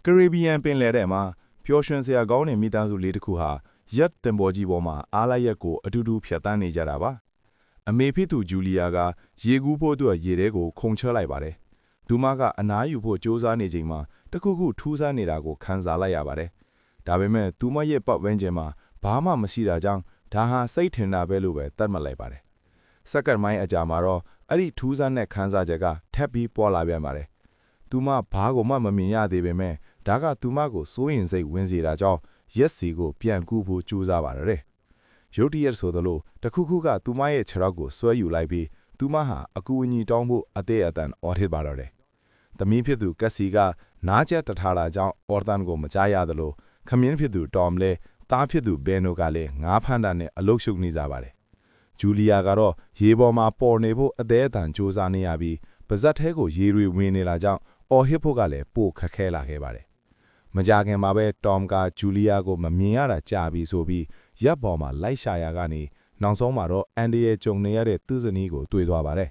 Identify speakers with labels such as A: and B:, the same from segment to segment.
A: Caribbean ပင်လယ်ထဲမှာပျော်ရွှင်စရာကောင်းတဲ့မိသားစုလေးတစ်ခုဟာရက်တင်ပေါ်ကြီးပေါ်မှာအားလိုက်ရက်ကိုအတူတူဖြတ်တန်းနေကြတာပါအမေဖြစ်သူဂျူလီယာကရေကူးဖို့အတွက်ရေထဲကိုခုန်ချလိုက်ပါတယ်သူမကအနားယူဖို့ကြိုးစားနေချိန်မှာတခုခုထူးဆန်းနေတာကိုခံစားလိုက်ရပါတယ်ဒါပေမဲ့သူမရဲ့ပတ်ဝန်းကျင်မှာဘာမှမရှိတာကြောင့်ဒါဟာစိတ်ထင်တာပဲလို့ပဲသတ်မှတ်လိုက်ပါတယ်စက္ကန့်မိုင်းအကြာမှာတော့အဲ့ဒီထူးဆန်းတဲ့ခံစားချက်ကထပ်ပြီးပေါ်လာပြန်ပါတယ်သူမဘာကိုမှမမြင်ရသေးပေမဲ့ဒါကသူမကိုစိုးရင်စိတ်ဝင်စေတာကြောင့်ရက်စီကိုပြန်ကူဖို့ကြိုးစားပါတယ်ရုတ်တရက်ဆိုသလိုတခုခုကသူမရဲ့ခြေထောက်ကိုဆွဲယူလိုက်ပြီးသူမဟာအကူအညီတောင်းဖို့အသေးအတန်အော်ထစ်ပါတော့တယ်သမီးဖြစ်သူကက်စီကနားကျက်တထားတာကြောင့်အော်တန်ကိုမကြားရသလိုခမင်းဖြစ်သူတော်မလဲသားဖြစ်သူဘဲနိုကလည်းငါးဖမ်းတာနဲ့အလုရှုပ်နေကြပါတယ်ဂျူလီယာကတော့ရေပေါ်မှာပေါ်နေဖို့အသေးအတန်ကြိုးစားနေရပြီးပါဇက်ထဲကိုရေတွေဝင်နေတာကြောင့်အော်ဟစ်ဖို့ကလည်းပိုခက်ခဲလာခဲ့ပါတယ်မကြခင်မှာပဲတော်ကဂျူလီယာကိုမမြင်ရတာကြာပြီဆိုပြီးရပ်ပေါ်မှာလိုက်ရှာရာကနေနောက်ဆုံးမှာတော့အန်ဒီရဲ့ကြုံနေရတဲ့သူ့ဇနီးကိုတွေ့သွားပါတယ်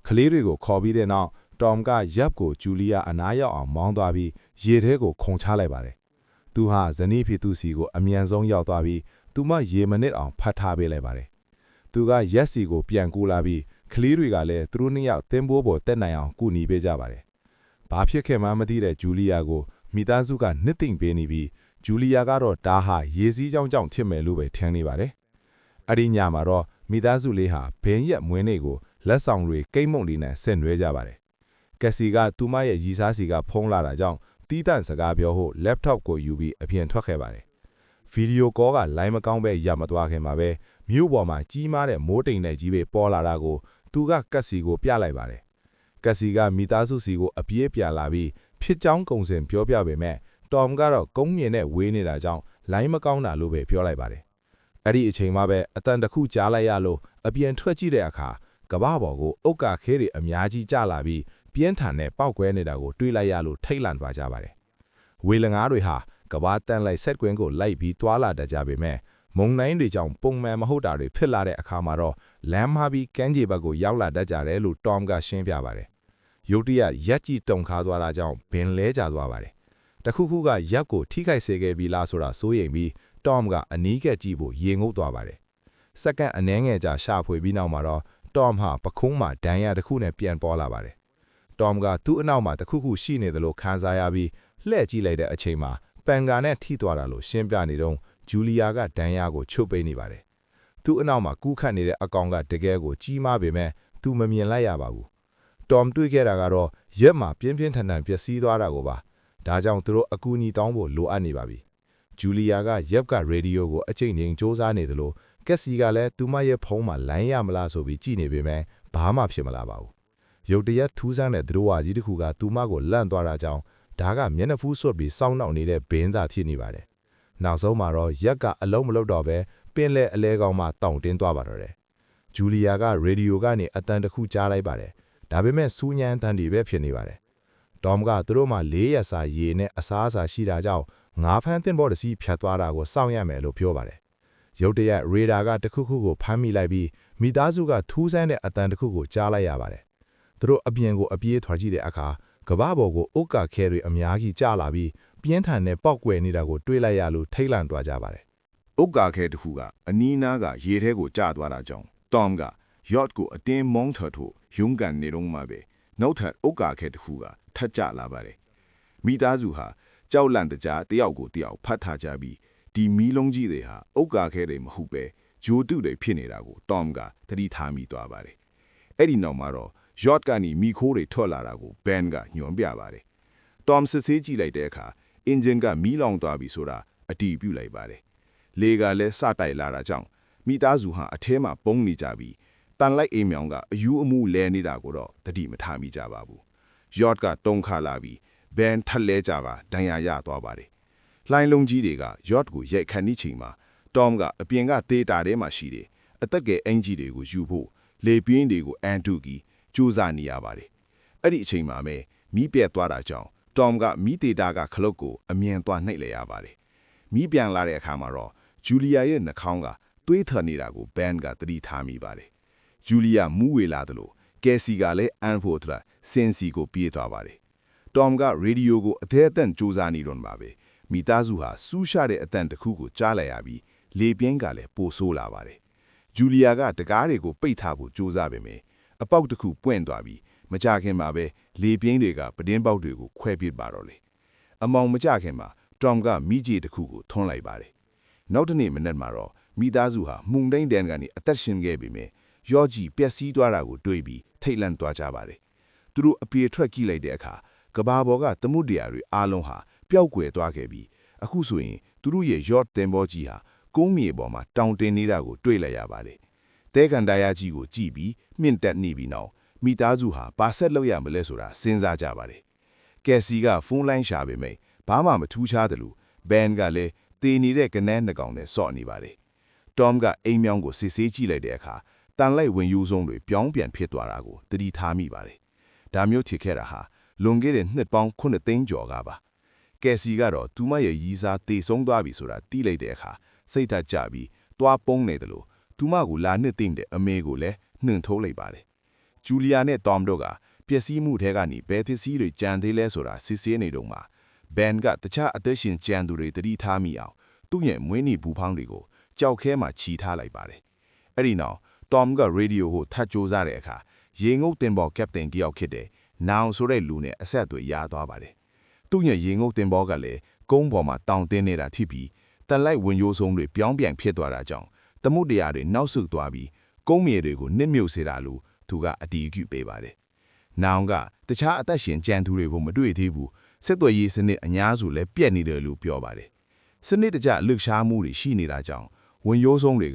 A: ကလေးတွေကိုခေါ်ပြီးတဲ့နောက်တော်ကရပ်ကိုဂျူလီယာအနားရောက်အောင်မောင်းသွားပြီးရေထဲကိုခုန်ချလိုက်ပါတယ်သူဟာဇနီးဖြစ်သူစီကိုအမြန်ဆုံးရောက်သွားပြီးသူမရေမနစ်အောင်ဖတ်ထားပေးလိုက်ပါတယ်သူကရက်စီကိုပြန်ကူလာပြီးကလေးတွေကလည်းသူတို့နှစ်ယောက်သင်္ဘောပေါ်တက်နိုင်အောင်ကူညီပေးကြပါတယ်ဘာဖြစ်ခဲ့မှမသိတဲ့ဂျူလီယာကိုမိသားစုကနှစ်သိမ့်ပေးနေပြီးဂျူလီယာကတော့ဒါဟာရေစည်းကြောင်းထစ်မယ်လို့ပဲထင်နေပါတယ်အဲ့ဒီညမှာတော့မိသားစုလေးဟာဘင်းရက်မွေးနေ့ကိုလက်ဆောင်တွေကိတ်မုန့်လေးနဲ့ဆင်နွှဲကြပါတယ်ကက်စီကသူမရဲ့ရီစားစီကဖုံးလာတာကြောင့်တီးတန့်စကားပြောဖို့ laptop ကိုယူပြီးအပြင်ထွက်ခဲ့ပါတယ်ဗီဒီယိုကောကလိုင်းမကောင်းပဲရမသွားခင်မှာပဲမြို့ပေါ်မှာကြီးမားတဲ့မိုးတိမ်နဲ့ကြီးပဲပေါ်လာတာကိုသူကကက်စီကိုပြလိုက်ပါတယ်ကက်စီကမိသားစုစီကိုအပြေးပြန်လာပြီးဖြစ်ကြောင်းကုံစင်ပြောပြပေမဲ့တော်ကတော့ကုန်းမြင်နဲ့ဝေးနေတာကြောင့်လိုင်းမကောင်းတာလို့ပဲပြောလိုက်ပါတယ်အဲ့ဒီအချိန်မှာပဲအတန်တစ်ခုကြားလိုက်ရလို့အပြင်ထွက်ကြည့်တဲ့အခါကမ္ဘာပေါ်ကိုအုတ်ကာခဲတွေအများကြီးကျလာပြီးပြင်းထန်တဲ့ပောက်ကွဲနေတာကိုတွေးလိုက်ရလို့ထိတ်လန့်သွားကြပါတယ်ဝေလငါးတွေဟာကမ္ဘာတန်လိုက်ဆက်ကွင်းကိုလိုက်ပြီးတွာလာတတ်ကြပေမဲ့မုံနိုင်တွေကြောင့်ပုံမှန်မဟုတ်တာတွေဖြစ်လာတဲ့အခါမှာတော့လမ်းမှားပြီးကမ်းခြေဘက်ကိုရောက်လာတတ်ကြတယ်လို့တော်ကရှင်းပြပါတယ်ရုတ်တရက်ရက်ကြီးတုံခါသွားတာကြောင့်ဘင်လဲကျသွားပါတယ်တခုခုကရက်ကိုထိခိုက်စေခဲ့ပြီလားဆိုတာစိုးရိမ်ပြီးတော်ကအနီးကပ်ကြည့်ဖို့ရေငုပ်သွားပါတယ်စက္ကန့်အနည်းငယ်ကြာရှာဖွေပြီးနောက်မှာတော့တော်ဟာပခုံးမှာဒဏ်ရာတစ်ခုနဲ့ပြန်ပေါ်လာပါတယ်တော်ကသူ့အနောက်မှာတခုခုရှိနေတယ်လို့ခံစားရပြီးလှည့်ကြည့်လိုက်တဲ့အချိန်မှာပန်ကာနဲ့ထိသွားတာလို့ရှင်းပြနေတော့ဂျူလီယာကဒဏ်ရာကိုချုပ်ပေးနေပါတယ်သူ့အနောက်မှာကူးခတ်နေတဲ့အကောင်ကတကယ်ကိုကြီးမားပေမဲ့သူမမြင်လိုက်ရပါဘူးတော်တွေ့ခဲ့တာကတော့ရက်မှာပြင်းပြင်းထန်ထန်ပျက်စီးသွားတာကိုပါဒါကြောင့်သူတို့အကူအညီတောင်းဖို့လိုအပ်နေပါပြီဂျူလီယာကရက်ကရေဒီယိုကိုအချိန်ချင်းစူးစမ်းနေသလိုကက်စီကလည်းသူမရဲ့ဖုန်းမှာလိုင်းရမလားဆိုပြီးကြည့်နေပေမဲ့ဘာမှဖြစ်မလာပါဘူးရုတ်တရက်ထူးဆန်းတဲ့သတို့ဝါကြီးတစ်ခုကသူမကိုလန့်သွားတာကြောင့်ဒါကမျက်နှာဖူးစွပ်ပြီးစောင်းနှောက်နေတဲ့ဘင်းသားဖြစ်နေပါတယ်နောက်ဆုံးမှာတော့ရက်ကအလုံးမလုံးတော့ပဲပင်လဲအလဲကောင်မှတောင့်တင်းသွားပါတော့တယ်ဂျူလီယာကရေဒီယိုကနေအတန်တစ်ခုကြားလိုက်ပါတယ်ဒါပေမဲ့စူးညံတန်တွေပဲဖြစ်နေပါတယ်ဒေါမ်ကသူတို့မှ၄ရက်စာရေနဲ့အစားအစာရှိတာကြောင့်ငါးဖမ်းတင်ဘော်တစီဖြတ်သွားတာကိုစောင့်ရမယ်လို့ပြောပါတယ်ရုတ်တရက်ရေဒါကတခုခုကိုဖမ်းမိလိုက်ပြီးမိသားစုကထူးဆန်းတဲ့အတန်တစ်ခုကိုကြားလိုက်ရပါတယ်သူတို့အပြင်ကိုအပြေးထွက်ကြည့်တဲ့အခါကမ္ဘာပေါ်ကိုအုတ်ကာခဲတွေအများကြီးကျလာပြီးပြင်းထန်တဲ့ပောက်ကွယ်နေတာကိုတွေးလိုက်ရလို့ထိတ်လန့်သွားကြပါတယ်
B: ။ဥက္ကာခဲတစ်ခုကအနီးနားကရေထဲကိုကျသွားတာကြောင့်တော်ကယော့ကိုအတင်းမုန်းထထိုရုံးကန်နေတော့မှပဲနောက်ထပ်ဥက္ကာခဲတစ်ခုကထပ်ကျလာပါတယ်။မိသားစုဟာကြောက်လန့်တကြားတယောက်ကိုတယောက်ဖတ်ထားကြပြီးဒီမီးလုံးကြီးတွေဟာဥက္ကာခဲတွေမဟုတ်ပဲဂျိုတုတွေဖြစ်နေတာကိုတော်ကသတိထားမိသွားပါတယ်။အဲ့ဒီနောက်မှာတော့ယော့ကနေမိခိုးတွေထွက်လာတာကိုဘန်ကညွှန်ပြပါတယ်။တော်စစ်ဆေးကြည့်လိုက်တဲ့အခါအင်ဂျင်ကမီးလောင်သွားပြီဆိုတာအတည်ပြုလိုက်ပါတယ်။လေကလည်းစတိုက်လာတာကြောင့်မိသားစုဟာအထဲမှာပုံနေကြပြီးတန်လိုက်အိမ်မြောင်ကအယူအမှုလဲနေတာကိုတော့တတိမထားမိကြပါဘူး။ယော့ကတုံးခါလာပြီးဘန်ထက်လဲကြပါဒဏ်ရာရသွားပါတယ်။လိုင်းလုံးကြီးတွေကယော့ကိုရိုက်ခတ်နေချိန်မှာတော်ကအပြင်ကတေးတာထဲမှာရှိတဲ့အသက်ကဲအင်ဂျီတွေကိုယူဖို့လေပြင်းတွေကိုအန်တုကီစူးစမ်းနေရပါတယ်။အဲ့ဒီအချိန်မှာပဲမီးပြတ်သွားတာကြောင့်တော်ကမီးတေတာကခလုတ်ကိုအမြင်သွားနှိပ်လဲရပါတယ်။မီးပြန်လာတဲ့အခါမှာတော့ဂျူလီယာရဲ့နှာခေါင်းကသွေးထွက်နေတာကိုဘန်ကသတိထားမိပါတယ်။ဂျူလီယာမူးဝေလာသလိုကယ်စီကလည်းအန်ဖို့ထစင်စီကိုပြေးသွားပါတယ် Tom က radio ကိုအသေးအတန့်စူးစမ်းနေတော့မှာပဲမိသားစုဟာစူးရှာတဲ့အတန့်တစ်ခုကိုကြားလိုက်ရပြီးလေပြင်းကလည်းပိုဆိုးလာပါတယ်ဂျူလီယာကတကားတွေကိုပိတ်ထားဖို့စူးစမ်းပေမယ့်အပေါက်တစ်ခုပွင့်သွားပြီးမကြခင်မှာပဲလေပြင်းတွေကပတင်းပေါက်တွေကိုခွဲပစ်ပါတော့လေအမောင်မကြခင်မှာ Tom ကမိကြီးတစ်ခုကိုထွန်းလိုက်ပါတယ်နောက်တစ်နေ့မနက်မှာတော့မိသားစုဟာမှုန်တိုင်းတန်းကနေအသက်ရှင်ခဲ့ပြီမဲ့ရော့ကြီးပျက်စီးသွားတာကိုတွေးပြီးထိတ်လန့်သွားကြပါတယ်သူတို့အပြေထွက်ကြည့်လိုက်တဲ့အခါကဘာပေါ်ကသမုဒ္ဒရာတွေအားလုံးဟာပျောက်ကွယ်သွားခဲ့ပြီးအခုဆိုရင်သူတို့ရဲ့ရော့တင်ဘောကြီးဟာကုန်းမြေပေါ်မှာတောင်တင်နေတာကိုတွေ့လိုက်ရပါတယ်တဲကန်ဒါယာကြီးကိုကြည့်ပြီးမြင့်တက်နေပြီးနောက်မိသားစုဟာပါဆက်လောက်ရမလဲဆိုတာစဉ်းစားကြပါတယ်ကယ်စီကဖုန်းလိုင်းရှာပေမဲ့ဘာမှမထူးခြားတယ်လို့ဘန်ကလည်းတည်နေတဲ့ကနန်းနှကောင်နဲ့စော့နေပါတယ်Tom ကအိမ်မြောင်းကိုစစ်ဆေးကြည့်လိုက်တဲ့အခါတန်လိုက်ဝင်ယူဆုံးတွေပြောင်းပြန်ဖြစ်သွားတာကိုသတိထားမိပါတယ်ဒါမျိုးဖြစ်ခဲ့တာဟာလွန်ခဲ့တဲ့နှစ်ပေါင်း9သိန်းကျော်ကပါကယ်စီကတော့သူမရဲ့ရီးစားတေဆုံးသွားပြီဆိုတာသိလိုက်တဲ့အခါစိတ်ဓာတ်ကျပြီးတွားပုံးနေတယ်လို့သူမကိုလာနှစ်သိမ့်တဲ့အမေကိုလည်းနှင်ထိုးလိုက်ပါတယ်ဂျူလီယာနဲ့ Tom တို့ကပျက်စီးမှုထဲကနေဘယ်သစ္စည်းတွေကြံသေးလဲဆိုတာစစ်ဆေးနေတော့မှဘန်ကတခြားအသက်ရှင်ကြံသူတွေသတိထားမိအောင်သူ့ရဲ့မွေးနေ့ဘူဖောင်းတွေကိုကြောက်ခဲမှချီထားလိုက်ပါတယ်အဲ့ဒီနောက် Tom ကရေဒီယိုကိုထပ်ကြိုးစားတဲ့အခါရေငုပ်တင်ပေါ်ကပတိန်တယောက်ဖြစ်တဲ့နောင်ဆိုတဲ့လူနဲ့အဆက်အသွယ်ရသွားပါတယ်သူ့ရဲ့ရေငုပ်တင်ပေါ်ကလည်းကုန်းပေါ်မှာတောင်တင်းနေတာဖြစ်ပြီးတန်လိုက်ဝင်ရိုးစုံတွေပြောင်းပြန်ဖြစ်သွားတာကြောင့်သမုဒ္ဒရာတွေနောက်ဆုတ်သွားပြီးကုန်းမြေတွေကိုနစ်မြုပ်စေတာလို့သူကအတည်ပြုပေးပါတယ်နောင်ကတခြားအသက်ရှင်ကြံသူတွေကိုမတွေ့သေးဘူးဆက်သွယ်ရေးစနစ်အများစုလည်းပြက်နေတယ်လို့ပြောပါတယ်စနစ်တကျလှုပ်ရှားမှုတွေရှိနေတာကြောင့်ဝင်ရိုးစုံတွေ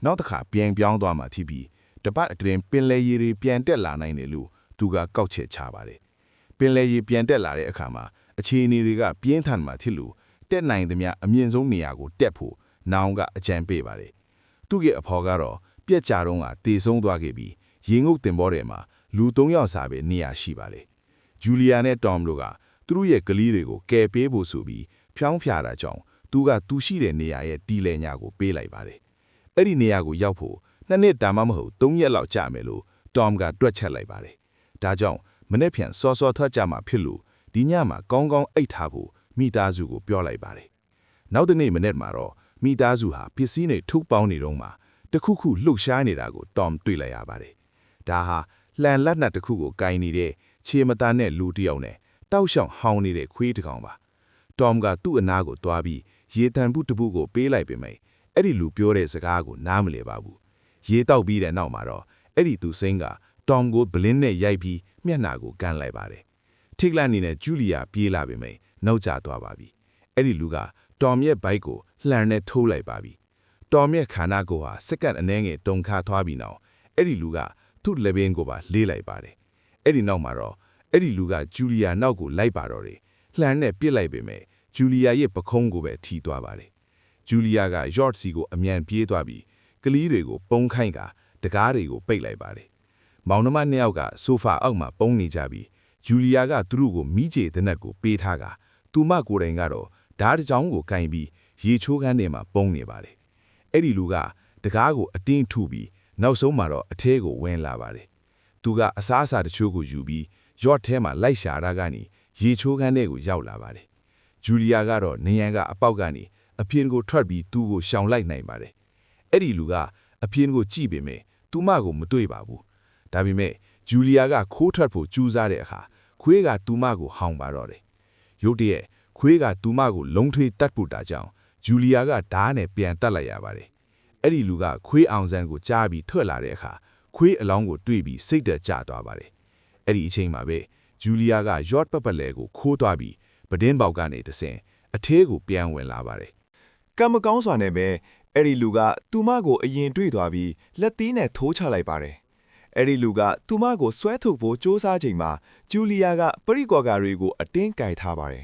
B: ကနောက်တစ်ခါပြန်ပြောင်းသွားမှဖြစ်ပြီးတပတ်အတွင်းပင်လယ်ရေတွေပြန်တက်လာနိုင်တယ်လို့သူကကောက်ချက်ချပါတယ်ပင်လယ်ရေပြန်တက်လာတဲ့အခါမှာအခြေအနေတွေကပြင်းထန်မှဖြစ်လို့တက်နိုင်သမျှအမြင့်ဆုံးနေရာကိုတက်ဖို့နောင်ကအကြံပေးပါတယ်သူ့ရဲ့အဖော်ကတော့ပြက်ကြတော့ကတေဆုံးသွားခဲ့ပြီးရေငုပ်တင်ပေါ်ထဲမှာလူ3ယောက်စာပဲနေရာရှိပါတယ်ဂျူလီယာနဲ့ Tom တို့ကသူတို့ရဲ့ကလေးတွေကိုကယ်ပေးဖို့ဆိုပြီးဖြောင်းဖျားတာကြောင့်သူကသူရှိတဲ့နေရာရဲ့တီလဲညာကိုပေးလိုက်ပါတယ်အဲ့ဒီနေရာကိုရောက်ဖို့2နှစ်တာမှမဟုတ်3ရက်လောက်ကြာမယ်လို့ Tom ကတွက်ချက်လိုက်ပါတယ်ဒါကြောင့်မနေ့ဖြန်စောစောထွက်ကြမှာဖြစ်လို့ဒီညမှာကောင်းကောင်းအိတ်ထားဖို့မိသားစုကိုပြောလိုက်ပါတယ်နောက်တစ်နေ့မနေ့မှာတော့မိသားစုဟာပစ္စည်းတွေထုတ်ပေါင်းနေတော့မှတခုခုလှုပ်ရှားနေတာကို Tom တွေ့လိုက်ရပါတယ်ဒါဟာလှန်လက်နက်တစ်ခုကိုကင်နေတဲ့ခြေမသားနဲ့လူတစ်ယောက်နဲ့တောက်လျှောက်ဟောင်းနေတဲ့ခွေးတစ်ကောင်ပါ Tom ကသူ့အနားကိုတွားပြီးရေတံပုတပုကိုပေးလိုက်ပေမယ့်အဲ့ဒီလူပြောတဲ့စကားကိုနားမလည်ပါဘူးရေတောက်ပြီးတဲ့နောက်မှာတော့အဲ့ဒီသူစိမ်းက Tom ကိုဘလင်းနဲ့ရိုက်ပြီးမျက်နှာကိုကန်လိုက်ပါတယ်ထိတ်လန့်နေတဲ့ဂျူလီယာပြေးလာပေမယ့်နှုတ်ကျသွားပါပြီအဲ့ဒီလူက Tom ရဲ့ဘိုက်ကိုလှန်နဲ့ထိုးလိုက်ပါပြီ Tom ရဲ့ခန္ဓာကိုယ်ဟာစက္ကန့်အနည်းငယ်တုန်ခါသွားပြီးနောက်အဲ့ဒီလူကသူ့လက်ဘင်းကိုပါလေးလိုက်ပါတယ်အဲ့ဒီနောက်မှာတော့အဲ့ဒီလူကဂျူလီယာနောက်ကိုလိုက်ပါတော့တယ်လှန်နဲ့ပစ်လိုက်ပေမယ့်ဂျူလီယာရဲ့ပခုံးကိုပဲထိသွားပါတယ်ဂျူလီယာကယော့စီကိုအမြန်ပြေးသွားပြီးကလီးတွေကိုပုံခိုင်းကတကားတွေကိုပိတ်လိုက်ပါတယ်မောင်နှမ2ယောက်ကဆိုဖာအောက်မှာပုံနေကြပြီးဂျူလီယာကသူတို့ကိုမိချေတဲ့နက်ကိုပေးထားကသူမကိုယ်တိုင်ကတော့ဓာတ်ကြောင်ကိုကင်ပြီးရေချိုးခန်းထဲမှာပုံနေပါတယ်အဲ့ဒီလူကတကားကိုအတင်းထုပြီးနောက်ဆုံးမှာတော့အထဲကိုဝင်လာပါတယ်သူကအစားအစာတချို့ကိုယူပြီးယော့ထဲမှာလိုက်ရှာတာကနေရေချိုးခန်းထဲကိုရောက်လာပါတယ်ဂျူလီယာကတော့နေရန်ကအပေါက်ကနေအပြင်ကိုထွက်ပြီးသူ့ကိုရှောင်လိုက်နိုင်ပါတယ်အဲ့ဒီလူကအပြင်ကိုကြည့်ပေမဲ့သူမကိုမတွေ့ပါဘူးဒါပေမဲ့ဂျူလီယာကခိုးထွက်ဖို့ကြိုးစားတဲ့အခါခွေးကသူမကိုဟောင်ပါတော့တယ်ရုတ်တရက်ခွေးကသူမကိုလုံးထွေးတတ်ပူတာကြောင့်ဂျူလီယာကဓာတ်နဲ့ပြန်တက်လိုက်ရပါတယ်အဲ့ဒီလူကခွေးအောင်ဆန်းကိုကြားပြီးထွက်လာတဲ့အခါခွေးအလောင်းကိုတွေ့ပြီးစိတ်သက်သာသွားပါတယ်အဲ့ဒီအချိန်မှာပဲဂျူလီယာကယော့ပပလဲကိုခိုးသွားပြီးပဒင်းပေါက်ကနေတဆင်အထဲကိုပြန်ဝင်လာပါတယ်က
C: ံမကောင်းစွာနဲ့ပဲအဲ့ဒီလူကသူမကိုအရင်တွေ့သွားပြီးလက်သီးနဲ့ထိုးချလိုက်ပါတယ်အဲ့ဒီလူကသူမကိုဆွဲထုတ်ဖို့စူးစမ်းချိန်မှာဂျူလီယာကပရိကော်ကာတွေကိုအတင်းကြိုက်ထားပါတယ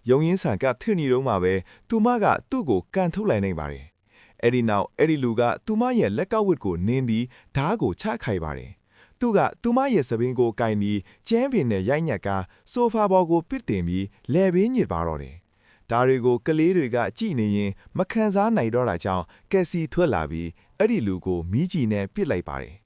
C: ်ရုံရင်းဆန်ကထင်နေတော့မှပဲသူမကသူ့ကိုကန်ထုတ်လိုက်နိုင်ပါတယ်အဲ့ဒီနောက်အဲ့ဒီလူကသူမရဲ့လက်ကောက်ဝတ်ကိုနင်းပြီးဓားကိုချခိုက်ပါတယ်သူကသူမရဲ့သပင်ကိုကင်ပြီးကျန်းပင်နဲ့ရိုက်ညက်ကဆိုဖာပေါ်ကိုပစ်တင်ပြီးလဲပင်းညစ်ပါတော့တယ်ဒါတွေကိုကလေးတွေကကြည်နေရင်မခံစားနိုင်တော့တာကြောင့်ကက်စီထွက်လာပြီးအဲ့ဒီလူကိုမီးကြီးနဲ့ပစ်လိုက်ပါတယ်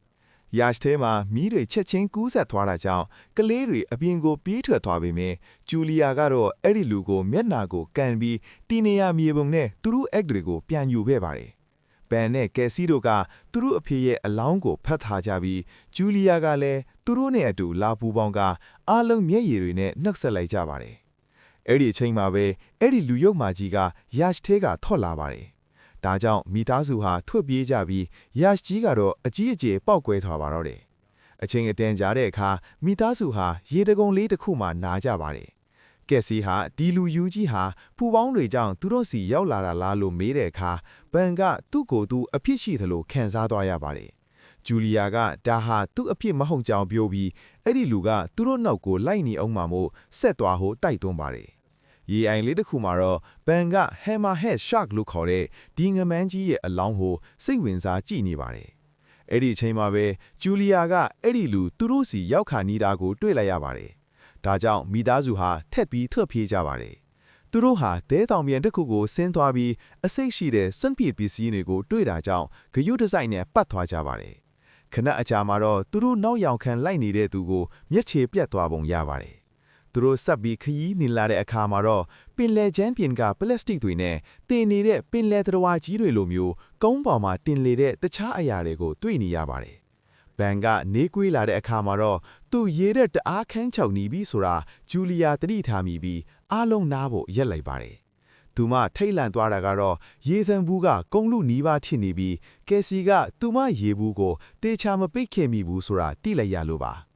C: ယာရှ်ထဲမှာမီးတွေချက်ချင်းကူးဆက်သွားတာကြောင့်ကလေးတွေအပြင်ကိုပြေးထွက်သွားပေမယ့်ဂျူလီယာကတော့အဲ့ဒီလူကိုမျက်နှာကိုကန်ပြီးတီနေရမြေပုံနဲ့သူတို့အက်တွေကိုပြန်ယူခဲ့ပါတယ်။ဘန်နဲ့ကယ်စီတို့ကသူတို့အဖေရဲ့အလောင်းကိုဖတ်ထားကြပြီးဂျူလီယာကလည်းသူတို့နဲ့အတူလာပူပေါင်းကအားလုံးမျက်ရည်တွေနဲ့နှုတ်ဆက်လိုက်ကြပါတယ်။အဲ့ဒီအချိန်မှာပဲအဲ့ဒီလူယုတ်မာကြီးကယာရှ်ထဲကထွက်လာပါတယ်။ဒါကြောင့်မိသားစုဟာထွက်ပြေးကြပြီးယာရှ်ကြီးကတော့အကြီးအကျယ်ပေါက်ကွဲသွားပါတော့တယ်။အချိန်အတန်ကြာတဲ့အခါမိသားစုဟာရေတကုံလေးတစ်ခုမှနားကြပါတယ်။ကက်စီဟာဒီလူယူကြီးဟာဖူပေါင်းတွေကြောင့်သူတို့စီရောက်လာတာလားလို့မေးတဲ့အခါဘန်ကသူ့ကိုယ်သူအဖြစ်ရှိသလိုခံစားသွားရပါတယ်။ဂျူလီယာကဒါဟာသူ့အဖြစ်မဟုတ်ကြောင်ပြောပြီးအဲ့ဒီလူကသူတို့နောက်ကိုလိုက်နေအောင်မှမို့ဆက်သွားဟိုတိုက်တွန်းပါတယ်။ရေအိုင်လေးတစ်ခုမှာတော့ဘန်က Hammerhead Shark လို့ခေါ်တဲ့ဒီငမန်းကြီးရဲ့အလောင်းကိုစိတ်ဝင်စားကြည့်နေပါတယ်။အဲ့ဒီအချိန်မှာပဲဂျူလီယာကအဲ့ဒီလူသူတို့စီရောက်ခါနေတာကိုတွေ့လိုက်ရပါတယ်။ဒါကြောင့်မိသားစုဟာထက်ပြီးထွက်ပြေးကြပါတယ်။သူတို့ဟာတဲတောင်ပြန်တစ်ခုကိုဆင်းသွားပြီးအစိတ်ရှိတဲ့စွန့်ပစ်ပစ္စည်းတွေကိုတွေ့တာကြောင့်ဂယုတစိုက်နဲ့ပတ်သွားကြပါတယ်။ခဏအကြာမှာတော့သူတို့နောက်ယောင်ခံလိုက်နေတဲ့သူကိုမျက်ခြေပြတ်သွားပုံရပါတယ်။သူတို့ဆက်ပြီးခရီးနေလာတဲ့အခါမှာတော့ပင်လယ်ချမ်းပြင်ကပလတ်စတစ်တွေနဲ့တင်နေတဲ့ပင်လယ်သတ္တဝါကြီးတွေလိုမျိုးကုန်းပေါ်မှာတင်လေတဲ့တခြားအရာတွေကိုတွေ့နေရပါတယ်။ဘန်ကနေကွေးလာတဲ့အခါမှာတော့သူရေတဲ့တအားခန်းချောက်နေပြီဆိုတာဂျူလီယာတတိထားမိပြီးအားလုံးနားဖို့ရက်လိုက်ပါတယ်။သူမထိတ်လန့်သွားတာကတော့ရေသံဘူးကကုန်းလူနီးပါးထင်နေပြီးကယ်စီကသူမရေဘူးကိုတေချာမပိတ်ခဲ့မိဘူးဆိုတာသိလိုက်ရလို့ပါ။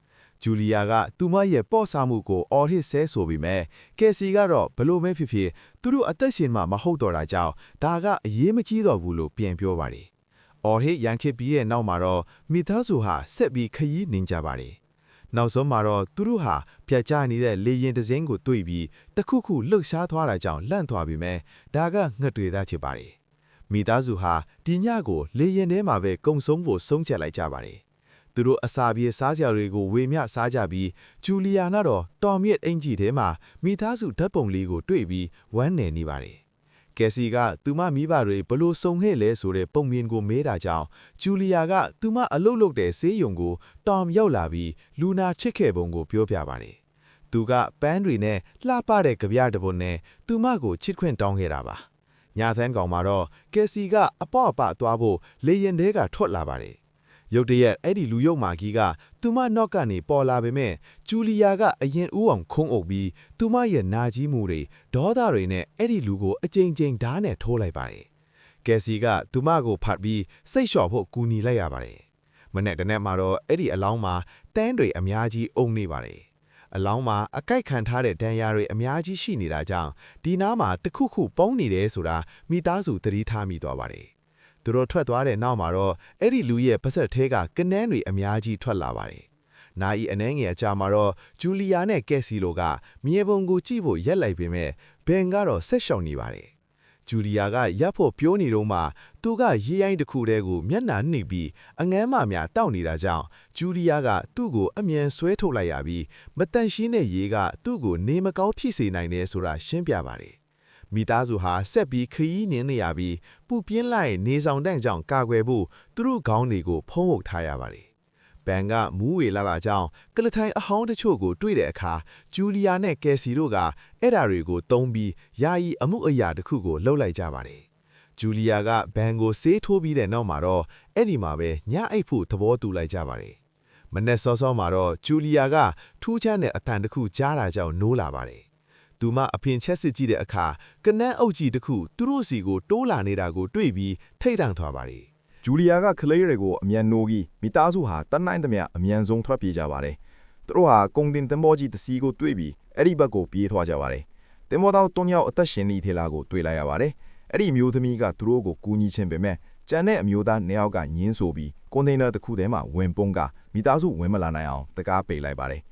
C: ဂျူလီယာကသူမရဲ့ပေါ့ဆမှုကိုအော်ဟစ်ဆဲဆိုပြီးမဲ့ကယ်စီကတော့ဘလို့မဲဖြစ်ဖြစ်သူတို့အသက်ရှင်မှမဟုတ်တော့တာကြောင့်ဒါကအရေးမကြီးတော့ဘူးလို့ပြန်ပြောပါတယ်။အော်ဟစ်ရန်ချစ်ပြီးရဲ့နောက်မှာတော့မိသားစုဟာဆက်ပြီးခရီးနှင်ကြပါတယ်။နောက်ဆုံးမှာတော့သူတို့ဟာဖြတ်ချနေတဲ့လေရင်တစင်းကိုတွေ့ပြီးတခုခုလှုပ်ရှားသွားတာကြောင့်လန့်သွားပြီးမဲ့ဒါကငှက်တွေသားဖြစ်ပါတယ်။မိသားစုဟာဒီညကိုလေရင်ထဲမှာပဲကုံဆုံးဖို့ဆုံးဖြတ်လိုက်ကြပါတယ်။သူတို့အစာပြေစားစရာတွေကိုဝေမျှစားကြပြီးဂျူလီယာနာတော့တော်မြင့်အင်ဂျီထဲမှာမိသားစုဓာတ်ပုံလေးကိုတွေ့ပြီးဝမ်းနည်းနေပါတယ်။ကယ်စီကသူမမိဘတွေဘလို့စုံခဲ့လဲဆိုတဲ့ပုံမြင်ကိုမေးတာကြောင့်ဂျူလီယာကသူမအလုတ်လုတ်တဲ့ဆေးရုံကိုတော်ရောက်လာပြီးလူနာချစ်ခဲ့ပုံကိုပြောပြပါတယ်။သူကပန်းတွေနဲ့လှပတဲ့ကြပြတပွန်နဲ့သူမကိုချစ်ခွင့်တောင်းခဲ့တာပါ။ညသန်းကောင်မှာတော့ကယ်စီကအပေါ့အပသွားဖို့လေရင်ထဲကထွက်လာပါတယ်။ရုတ်တရက်အဲ့ဒီလူယုတ်မာကြီးကသူမနော့ကနေပေါ်လာပေမဲ့ဂျူလီယာကအရင်ဦးအောင်ခုံးအုပ်ပြီးသူမရဲ့နာကြီးမှုတွေဒေါသတွေနဲ့အဲ့ဒီလူကိုအကြိမ်ကြိမ်ဓာတ်နဲ့ထိုးလိုက်ပါတယ်။ကယ်စီကသူမကိုဖတ်ပြီးစိတ်လျှော်ဖို့ကူညီလိုက်ရပါတယ်။မနေ့တနေ့မှာတော့အဲ့ဒီအလောင်းမှာတန်းတွေအများကြီးအုံနေပါတယ်။အလောင်းမှာအကိုက်ခံထားတဲ့ဒဏ်ရာတွေအများကြီးရှိနေတာကြောင့်ဒီနားမှာတခုခုပုံနေတယ်ဆိုတာမိသားစုသတိထားမိသွားပါတယ်။သူတို့ထွက်သွားတဲ့နောက်မှာတော့အဲ့ဒီလူရဲ့ပါးစပ်ထဲကကနန်းတွေအများကြီးထွက်လာပါတယ်။နာယီအနှဲငယ်အကြာမှာတော့ဂျူလီယာနဲ့ကက်စီလိုကမြေပုံကိုကြည့်ဖို့ရက်လိုက်ပေမဲ့ဘန်ကတော့ဆက်ရှောင်နေပါတယ်။ဂျူလီယာကရပ်ဖို့ပြောနေတော့မှသူကရေရိုင်းတစ်ခုတည်းကိုမျက်နှာနှိပ်ပြီးအငမ်းမများတောက်နေတာကြောင့်ဂျူလီယာကသူ့ကိုအမြန်ဆွဲထုတ်လိုက်ရပြီးမတန်ရှင်းတဲ့ရေကသူ့ကိုနေမကောင်းဖြစ်စေနိုင်တယ်ဆိုတာရှင်းပြပါတယ်။မိသားစုဟာဆက်ပြီးခရီးနှင်းနေရပြီးပူပြင်းလိုက်နေဆောင်တန့်ကြောင့်ကာကွယ်ဖို့သူတို့ခေါင်းတွေကိုဖုံးအုပ်ထားရပါတယ်။ဘန်ကမူးဝေလာတာကြောင့်ကလထိုင်အဟောင်းတချို့ကိုတွေ့တဲ့အခါဂျူလီယာနဲ့ကယ်စီတို့ကအဲ့ဓာတွေကိုတုံးပြီးယာယီအမှုအရာတစ်ခုကိုလှုပ်လိုက်ကြပါတယ်။ဂျူလီယာကဘန်ကိုဆေးထိုးပြီးတဲ့နောက်မှာတော့အဲ့ဒီမှာပဲညအိတ်ဖို့သဘောတူလိုက်ကြပါတယ်။မနေ့စောစောမှာတော့ဂျူလီယာကထူးခြားတဲ့အတန်တစ်ခုကြားတာကြောင့်နိုးလာပါတယ်။သူမအဖင်ချက်စစ်ကြည့်တဲ့အခါကနန်းအုပ်ကြီးတစ်ခုသူတို့စီကိုတိုးလာနေတာကိုတွေ့ပြီးထိတ်တန့်သွားပါတယ်
A: ။ဂျူလီယာကကလေးတွေကိုအမြန်နိုးပြီးမိသားစုဟာတတ်နိုင်သမျှအမြန်ဆုံးထွက်ပြေးကြပါတယ်။သူတို့ဟာကုန်းတင်တင်ပေါ်ကြီးတစီကိုတွေ့ပြီးအဲ့ဒီဘက်ကိုပြေးသွားကြပါတယ်။တင်ပေါ်သား၃ယောက်အသက်ရှင်နေသေးလားကိုတွေ့လိုက်ရပါတယ်။အဲ့ဒီမျိုးသမီးကသူတို့ကိုကူညီခြင်းပေမဲ့ကျန်တဲ့အမျိုးသား၂ယောက်ကညင်းဆိုပြီးကွန်တိန်နာတစ်ခုထဲမှာဝင်ပုန်းကမိသားစုဝင်မလာနိုင်အောင်တကားပိတ်လိုက်ပါတယ်။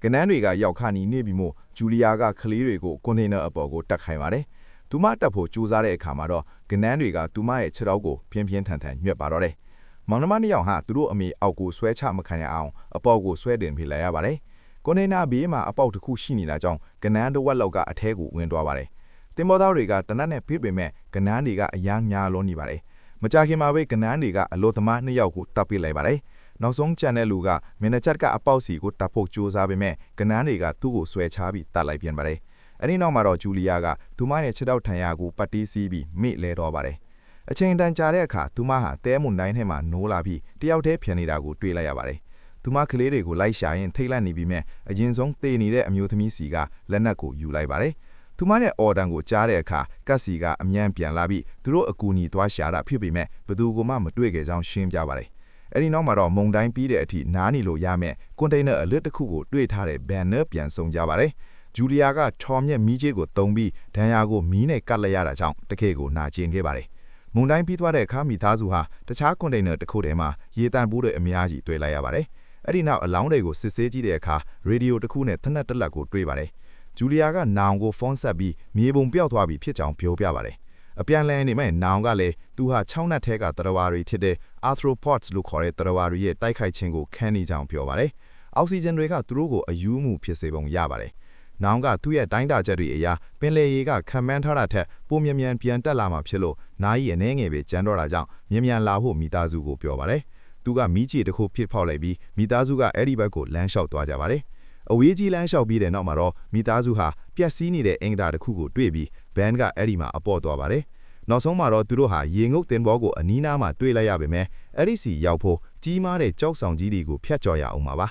A: ကနန်းတွေကရောက်ခါနီနေပြီးမို့ဂျူလီယာကကလေးတွေကိုကွန်တိန်နာအပေါ်ကိုတက်ခိုင်းပါတယ်။သူမတက်ဖို့ကြိုးစားတဲ့အခါမှာတော့ကနန်းတွေကသူမရဲ့ခြေထောက်ကိုပြင်းပြင်းထန်ထန်ညှက်ပါတော့တယ်။မောင်နှမ၂ယောက်ဟာသူတို့အမေအောက်ကိုဆွဲချမခံရအောင်အပေါ်ကိုဆွဲတင်ဖိလိုက်ရပါတယ်။ကွန်တိန်နာဘေးမှာအပေါက်တစ်ခုရှိနေတာကြောင့်ကနန်းတစ်ဝက်လောက်ကအထဲကိုဝင်သွားပါတယ်။တင်မောသားတွေကတနတ်နဲ့ဖိပေမဲ့ကနန်းတွေကအယမ်းများလုံးနေပါတယ်။မကြခင်မှာပဲကနန်းတွေကအလို့သမား၂ယောက်ကိုတပ်ပစ်လိုက်ပါတယ်။
C: နောက်ဆုံးကျန်တဲ့လူကမင်းချတ်ကအပေါက်စီကိုတပ်ဖို့ကြိုးစားပေမဲ့ကနန်းတွေကသူ့ကိုဆွဲချပြီးတတ်လိုက်ပြန်ပါတယ်အဲ့ဒီနောက်မှာတော့ဂျူလီယာကသူမရဲ့ခြေထောက်ထံရကိုပတ်တီးစီးပြီးမိလဲတော့ပါတယ်အချိန်တန်ကြာတဲ့အခါသူမဟာတဲမွန်တိုင်းထဲမှာနိုးလာပြီးတယောက်တည်းပြန်နေတာကိုတွေ့လိုက်ရပါတယ်သူမကလေးတွေကိုလိုက်ရှာရင်ထိတ်လန့်နေပြီးမြဲအရင်ဆုံးတေနေတဲ့အမျိုးသမီးစီကလက်နက်ကိုယူလိုက်ပါတယ်သူမရဲ့အော်ဒန်ကိုကြားတဲ့အခါကတ်စီကအမြန်ပြန်လာပြီးသူတို့အကူအညီသွားရှာတာဖြစ်ပေမဲ့ဘသူကမှမတွေ့ခဲ့ကြောင်းရှင်းပြပါတယ်အဲ့ဒီနောက်မှာတော့မုန်တိုင်းပြီးတဲ့အထိနားနေလို့ရမယ်ကွန်တိန်နာအလစ်တစ်ခုကိုတွေ့ထားတဲ့ဘန်နာပြန်ဆောင်ကြပါတယ်ဂျူလီယာကထော်မြက်မီးချေးကိုတုံးပြီးဒဏ်ရာကိုမီးနဲ့ကတ်လိုက်ရတာကြောင့်တကယ်ကိုနာကျင်ခဲ့ပါတယ်မုန်တိုင်းပြီးသွားတဲ့အခါမိသားစုဟာတခြားကွန်တိန်နာတစ်ခုထဲမှာရေတန့်ပိုးတွေအများကြီးတွေ့လိုက်ရပါတယ်အဲ့ဒီနောက်အလောင်းတွေကိုစစ်ဆေးကြည့်တဲ့အခါရေဒီယိုတစ်ခုနဲ့သနက်တစ်လက်ကိုတွေ့ပါတယ်ဂျူလီယာကနောင်ကိုဖုန်းဆက်ပြီးမြေပုံပြောက်သွားပြီးဖြစ်ကြောင်းပြောပြပါတယ်အပြန်လည်နေမဲ့နောင်ကလည်းသူဟာ6နက်ထဲကတရဝါတွေဖြစ်တဲ့ arthropods လို့ခေါ်တဲ့တရဝါတွေရဲ့တိုက်ခိုက်ခြင်းကိုခံနေကြောင်းပြောပါတယ်အောက်ဆီဂျင်တွေကသူတို့ကိုအယူးမှုဖြစ်စေပုံရပါတယ်နောင်ကသူ့ရဲ့တိုင်းတာချက်တွေအရာပင်လယ်ရေကခံမှန်းထားတာထက်ပိုမြ мян ပြန်တက်လာမှာဖြစ်လို့နားရီအနေငယ်ပဲကျန်တော့တာကြောင့်မြ мян လာဖို့မိသားစုကိုပြောပါတယ်သူကမိချီတစ်ခုဖြစ်ဖောက်လိုက်ပြီးမိသားစုကအဲ့ဒီဘက်ကိုလမ်းလျှောက်သွားကြပါတယ်အဝေးကြီးလမ်းလျှောက်ပြီးတဲ့နောက်မှာတော့မိသားစုဟာပြက်စီးနေတဲ့အင်္ဂါတစ်ခုကိုတွေ့ပြီးဘန်ကအဲ့ဒီမှာအပေါ်သွားပါတယ်နောက်ဆုံးမှာတော့သူတို့ဟာရေငုပ်တင်ဘောကိုအနီးနားမှာတွေ့လိုက်ရပေမဲ့အဲ့ဒီစီရောက်ဖို့ကြီးမားတဲ့ကြောက်ဆောင်ကြီးတွေကိုဖျက်ကျော်ရအောင်ပါပါ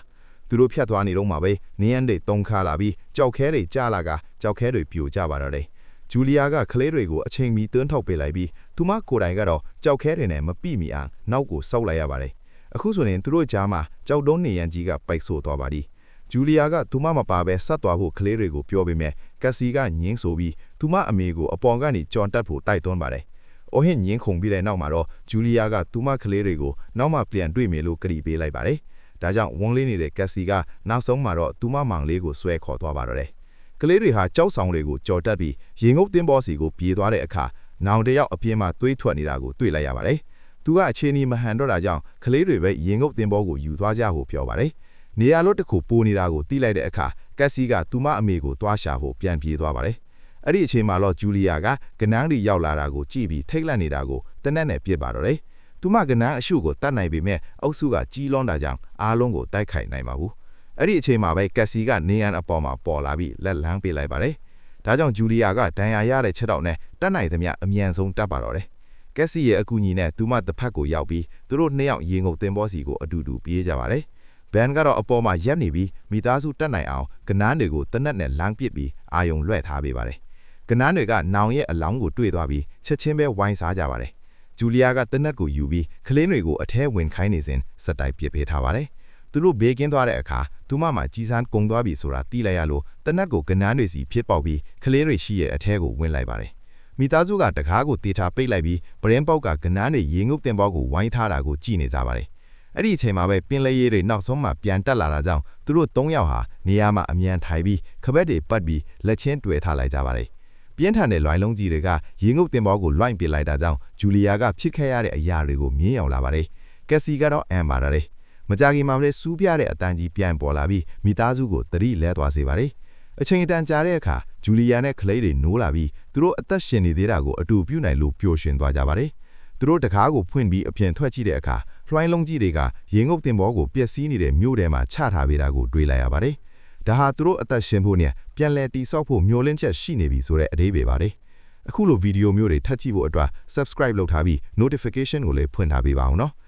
C: သူတို့ဖျက်သွားနေတော့မှပဲနင်းရန်တွေတုံခါလာပြီးကြောက်ခဲတွေကျလာကကြောက်ခဲတွေပြိုကျပါတော့တယ်ဂျူလီယာကကလေးတွေကိုအချိန်မီတွန်းထုတ်ပေးလိုက်ပြီးသူမကိုယ်တိုင်ကတော့ကြောက်ခဲတွေနဲ့မပြိမီအောင်နောက်ကိုစောက်လိုက်ရပါတယ်အခုဆိုရင်သူတို့ကြားမှာကြောက်တုံးနေရန်ကြီးကပိုက်ဆို့သွားပါသည်ဂျူလီယာကသူမမပါပဲဆက်သွားဖို့ကလေးတွေကိုပြောပေမဲ့ကက်စီကညင်းဆိုပြီးသူမအမေကိုအပေါ်ကနေကြော်တက်ဖို့တိုက်တွန်းပါတယ်။အိုဟင်ညင်းခုန်ပြီးတဲ့နောက်မှာတော့ဂျူလီယာကသူမကလေးတွေကိုနောက်မှပြန်တွေ့မယ်လို့ကတိပေးလိုက်ပါတယ်။ဒါကြောင့်ဝန်းလေးနေတဲ့ကက်စီကနောက်ဆုံးမှာတော့သူမမောင်လေးကိုဆွဲခေါ်သွားပါတော့တယ်။ကလေးတွေဟာကြောက်ဆောင်တွေကိုကြော်တက်ပြီးရေငုပ်တင်းဘောစီကိုပြေးသွားတဲ့အခါနောင်တယောက်အပြင်းမှာသွေးထွက်နေတာကိုတွေ့လိုက်ရပါတယ်။သူကအခြေအနေမဟန်တော့တာကြောင့်ကလေးတွေပဲရေငုပ်တင်းဘောကိုယူသွားကြဖို့ပြောပါတယ်။နေရာလို့တစ်ခုပိုနေတာကိုသိလိုက်တဲ့အခါကက်စီကသူမအမေကိုသွားရှာဖို့ပြန်ပြေးသွားပါတယ်။အဲ့ဒီအချိန်မှာတော့ဂျူလီယာကကနန်းတွေရောက်လာတာကိုကြည့်ပြီးထိတ်လန့်နေတာကိုတနက်နဲ့ပြစ်ပါတော့တယ်။သူမကနန်းအရှုကိုတတ်နိုင်ပေမဲ့အုပ်စုကကြီးလွန်းတာကြောင့်အားလုံးကိုတိုက်ခိုက်နိုင်ပါဘူး။အဲ့ဒီအချိန်မှာပဲကက်စီကနေရန်အပေါ်မှာပေါ်လာပြီးလက်လန်းပေးလိုက်ပါတယ်။ဒါကြောင့်ဂျူလီယာကဒဏ်ရာရတဲ့ချက်တော့နဲ့တတ်နိုင်သမျှအမြန်ဆုံးတတ်ပါတော့တယ်။ကက်စီရဲ့အကူအညီနဲ့သူမတစ်ဖက်ကိုရောက်ပြီးသူတို့နှစ်ယောက်ရေငုပ်တင်ဘောစီကိုအတူတူပြေးကြပါတယ်။ဘန်ကတော့အပေါ်မှာရက်နေပြီးမိသားစုတက်နိုင်အောင်ကနန်းတွေကိုတနက်နဲ့လမ်းပစ်ပြီးအာယုံလွှဲထားပေးပါတယ်။ကနန်းတွေကနောင်ရဲ့အလောင်းကိုတွေ့သွားပြီးချက်ချင်းပဲဝိုင်းစားကြပါတယ်။ဂျူလီယာကတနက်ကိုယူပြီးကလေးတွေကိုအထဲဝင်ခိုင်းနေစဉ်စက်တိုက်ပစ်ပေးထားပါတယ်။သူတို့ဘေးကင်းသွားတဲ့အခါသူမမှာကြီးစန်းကုံသွားပြီဆိုတာသိလိုက်ရလို့တနက်ကိုကနန်းတွေစီဖြစ်ပေါက်ပြီးကလေးတွေရှိရဲ့အထဲကိုဝင်လိုက်ပါတယ်။မိသားစုကတကားကိုတေချာပိတ်လိုက်ပြီးပရင်ပေါက်ကကနန်းတွေရေငုပ်တင်ပေါက်ကိုဝိုင်းထားတာကိုကြည့်နေကြပါတယ်။အဲ့ဒီအချိန်မှာပဲပင်လယ်ရေတွေနောက်ဆုံးမှပြန်တက်လာတာကြောင့်သူတို့၃ယောက်ဟာနေရာမှာအမြန်ထိုင်ပြီးခဘက်တွေပတ်ပြီးလက်ချင်းတွေ့ထားလိုက်ကြပါတယ်။ပြင်းထန်တဲ့လွိုင်းလုံးကြီးတွေကရေငုပ်တင်ပေါက်ကိုလွှင့်ပစ်လိုက်တာကြောင့်ဂျူလီယာကဖြစ်ခဲ့ရတဲ့အရာတွေကိုမြင်အောင်လာပါတယ်။ကက်စီကတော့အံပါတယ်။မကြခင်မှာလည်းစူးပြတဲ့အတန်ကြီးပြန်ပေါ်လာပြီးမိသားစုကိုသတိလဲသွားစေပါတယ်။အချိန်အတန်ကြာတဲ့အခါဂျူလီယာနဲ့ကလေးတွေနိုးလာပြီးသူတို့အသက်ရှင်နေသေးတာကိုအတူပြုနိုင်လို့ပျော်ရွှင်သွားကြပါတယ်။သူတို့တကားကိုဖွင့်ပြီးအပြင်ထွက်ကြည့်တဲ့အခါလွှိုင်းလုံးကြီးတွေကရေငုပ်တင်ဘောကိုပျက်စီးနေတဲ့မြို့ထဲမှာချထားပေးတာကိုတွေ့လိုက်ရပါတယ်။ဒါဟာသူတို့အသက်ရှင်ဖို့နဲ့ပြန်လည်တည်ဆောက်ဖို့မျှော်လင့်ချက်ရှိနေပြီဆိုတဲ့အဓိပ္ပာယ်ပါတယ်။အခုလိုဗီဒီယိုမျိုးတွေထပ်ကြည့်ဖို့အတွက် subscribe လုပ်ထားပြီး notification ကိုလည်းဖွင့်ထားပေးပါအောင်နော်။